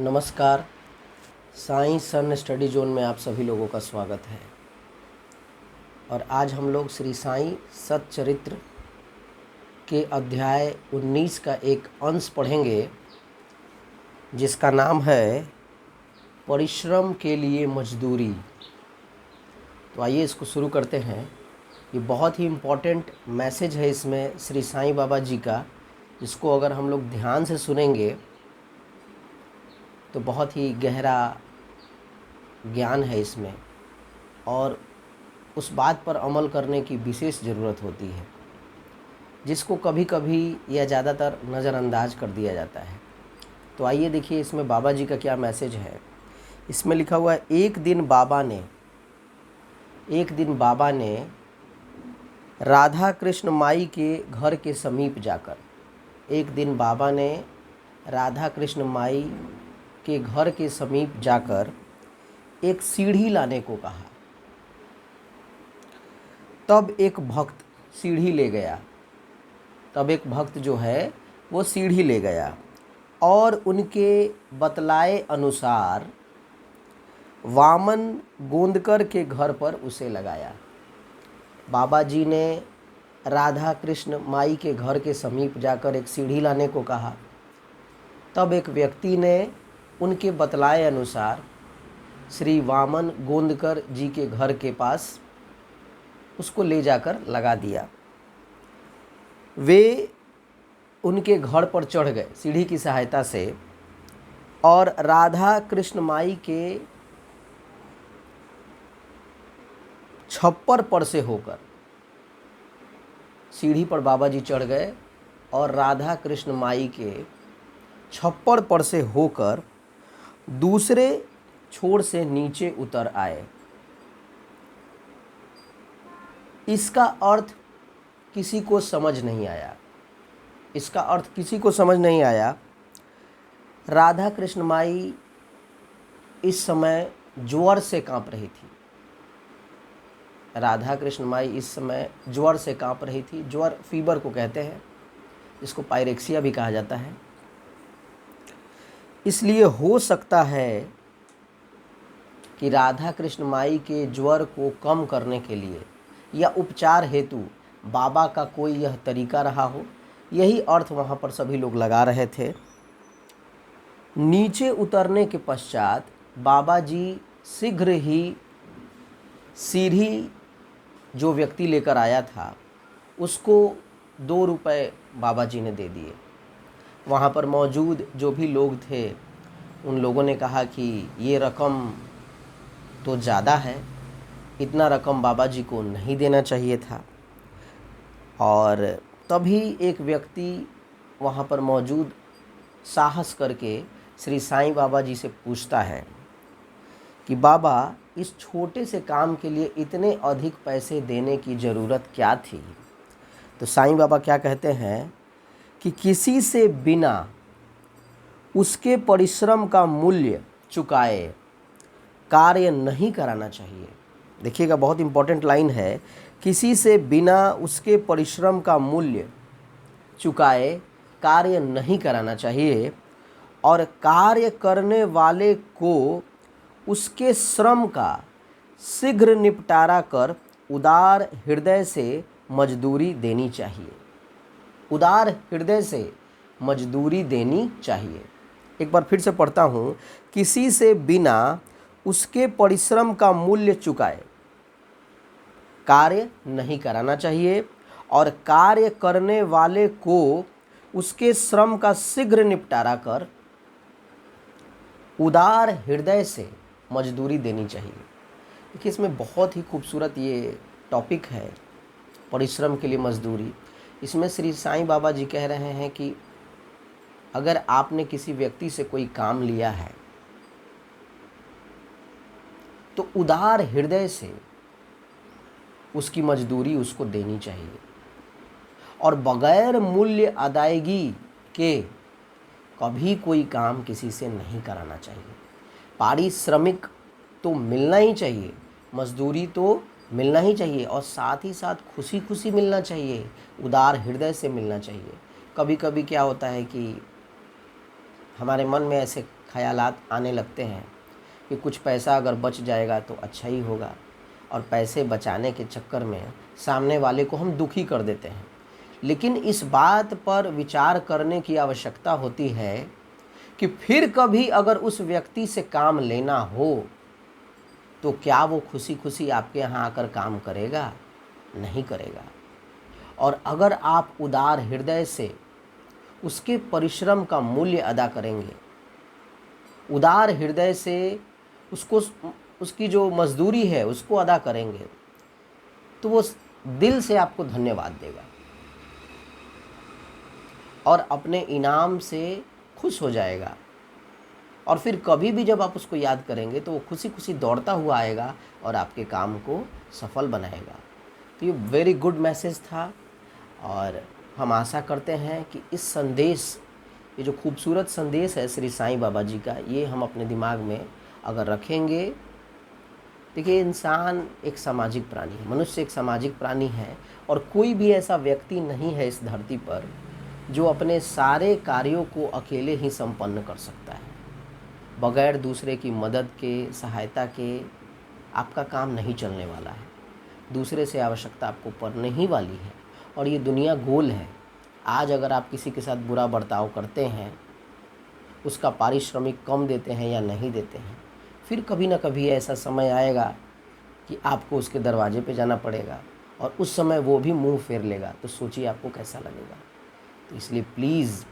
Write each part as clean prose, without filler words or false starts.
नमस्कार। साईं सन study zone में आप सभी लोगों का स्वागत है। और आज हम लोग श्री साईं सच्चरित्र के अध्याय 19 का एक अंश पढ़ेंगे जिसका नाम है परिश्रम के लिए मजदूरी। तो आइए इसको शुरू करते हैं। ये बहुत ही इम्पोर्टेंट मैसेज है इसमें श्री साईं बाबा जी का, जिसको अगर हम लोग ध्यान से सुनेंगे तो बहुत ही गहरा ज्ञान है इसमें और उस बात पर अमल करने की विशेष ज़रूरत होती है जिसको कभी कभी या ज़्यादातर नज़रअंदाज कर दिया जाता है। तो आइए देखिए इसमें बाबा जी का क्या मैसेज है। इसमें लिखा हुआ है, एक दिन बाबा ने राधा कृष्ण माई के घर के समीप जाकर घर के समीप जाकर एक सीढ़ी लाने को कहा। तब एक भक्त जो है वो सीढ़ी ले गया और उनके बतलाए अनुसार वामन गोंदकर के घर पर उसे लगाया। बाबा जी ने राधा कृष्ण माई के घर के समीप जाकर एक सीढ़ी लाने को कहा। तब एक व्यक्ति ने उनके बतलाए अनुसार श्री वामन गोंदकर जी के घर के पास उसको ले जाकर लगा दिया। वे उनके घर पर चढ़ गए सीढ़ी की सहायता से और राधा कृष्ण माई के छप्पर पर से होकर सीढ़ी पर बाबा जी चढ़ गए और राधा कृष्ण माई के छप्पर पर से होकर दूसरे छोर से नीचे उतर आए। इसका अर्थ किसी को समझ नहीं आया। राधा कृष्ण माई इस समय ज्वर से कांप रही थी। ज्वर फीवर को कहते हैं, इसको पायरेक्सिया भी कहा जाता है। इसलिए हो सकता है कि राधा कृष्ण माई के ज्वर को कम करने के लिए या उपचार हेतु बाबा का कोई यह तरीका रहा हो। यही अर्थ वहाँ पर सभी लोग लगा रहे थे। नीचे उतरने के पश्चात बाबा जी शीघ्र ही सीढ़ी जो व्यक्ति लेकर आया था उसको 2 रुपए बाबा जी ने दे दिए। वहाँ पर मौजूद जो भी लोग थे उन लोगों ने कहा कि ये रकम तो ज़्यादा है, इतना रकम बाबा जी को नहीं देना चाहिए था। और तभी एक व्यक्ति वहाँ पर मौजूद साहस करके श्री साईं बाबा जी से पूछता है कि बाबा, इस छोटे से काम के लिए इतने अधिक पैसे देने की ज़रूरत क्या थी। तो साईं बाबा क्या कहते हैं कि किसी से बिना उसके परिश्रम का मूल्य चुकाए कार्य नहीं कराना चाहिए। देखिएगा, बहुत इम्पोर्टेंट लाइन है। किसी से बिना उसके परिश्रम का मूल्य चुकाए कार्य नहीं कराना चाहिए और कार्य करने वाले को उसके श्रम का शीघ्र निपटारा कर उदार हृदय से मजदूरी देनी चाहिए। एक बार फिर से पढ़ता हूँ। किसी से बिना उसके परिश्रम का मूल्य चुकाए कार्य नहीं कराना चाहिए और कार्य करने वाले को उसके श्रम का शीघ्र निपटारा कर उदार हृदय से मजदूरी देनी चाहिए। देखिए, इसमें बहुत ही खूबसूरत ये टॉपिक है, परिश्रम के लिए मजदूरी। इसमें श्री साईं बाबा जी कह रहे हैं कि अगर आपने किसी व्यक्ति से कोई काम लिया है तो उदार हृदय से उसकी मजदूरी उसको देनी चाहिए और बगैर मूल्य अदायगी के कभी कोई काम किसी से नहीं कराना चाहिए। पारिश्रमिक तो मिलना ही चाहिए, मजदूरी तो मिलना ही चाहिए और साथ ही साथ खुशी खुशी मिलना चाहिए, उदार हृदय से मिलना चाहिए। कभी कभी क्या होता है कि हमारे मन में ऐसे ख़यालात आने लगते हैं कि कुछ पैसा अगर बच जाएगा तो अच्छा ही होगा, और पैसे बचाने के चक्कर में सामने वाले को हम दुखी कर देते हैं। लेकिन इस बात पर विचार करने की आवश्यकता होती है कि फिर कभी अगर उस व्यक्ति से काम लेना हो तो क्या वो खुशी खुशी आपके यहाँ आकर काम करेगा? नहीं करेगा। और अगर आप उदार हृदय से उसके परिश्रम का मूल्य अदा करेंगे, उदार हृदय से उसको उसकी जो मजदूरी है उसको अदा करेंगे, तो वो दिल से आपको धन्यवाद देगा और अपने इनाम से खुश हो जाएगा। और फिर कभी भी जब आप उसको याद करेंगे तो वो खुशी खुशी दौड़ता हुआ आएगा और आपके काम को सफल बनाएगा। तो ये वेरी गुड मैसेज था, और हम आशा करते हैं कि इस संदेश, ये जो खूबसूरत संदेश है श्री साईं बाबा जी का, ये हम अपने दिमाग में अगर रखेंगे। देखिए, इंसान एक सामाजिक प्राणी है, मनुष्य एक सामाजिक प्राणी है, और कोई भी ऐसा व्यक्ति नहीं है इस धरती पर जो अपने सारे कार्यों को अकेले ही संपन्न कर सकता है। बगैर दूसरे की मदद के, सहायता के आपका काम नहीं चलने वाला है। दूसरे से आवश्यकता आपको पड़ने ही वाली है, और ये दुनिया गोल है। आज अगर आप किसी के साथ बुरा बर्ताव करते हैं, उसका पारिश्रमिक कम देते हैं या नहीं देते हैं, फिर कभी ना कभी ऐसा समय आएगा कि आपको उसके दरवाजे पे जाना पड़ेगा, और उस समय वो भी मुंह फेर लेगा। तो सोचिए आपको कैसा लगेगा। तो इसलिए प्लीज़,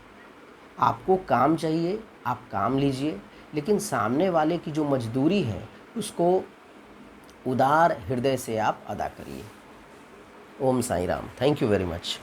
आपको काम चाहिए, आप काम लीजिए, लेकिन सामने वाले की जो मजदूरी है उसको उदार हृदय से आप अदा करिए। Om Sai Ram. Thank you very much.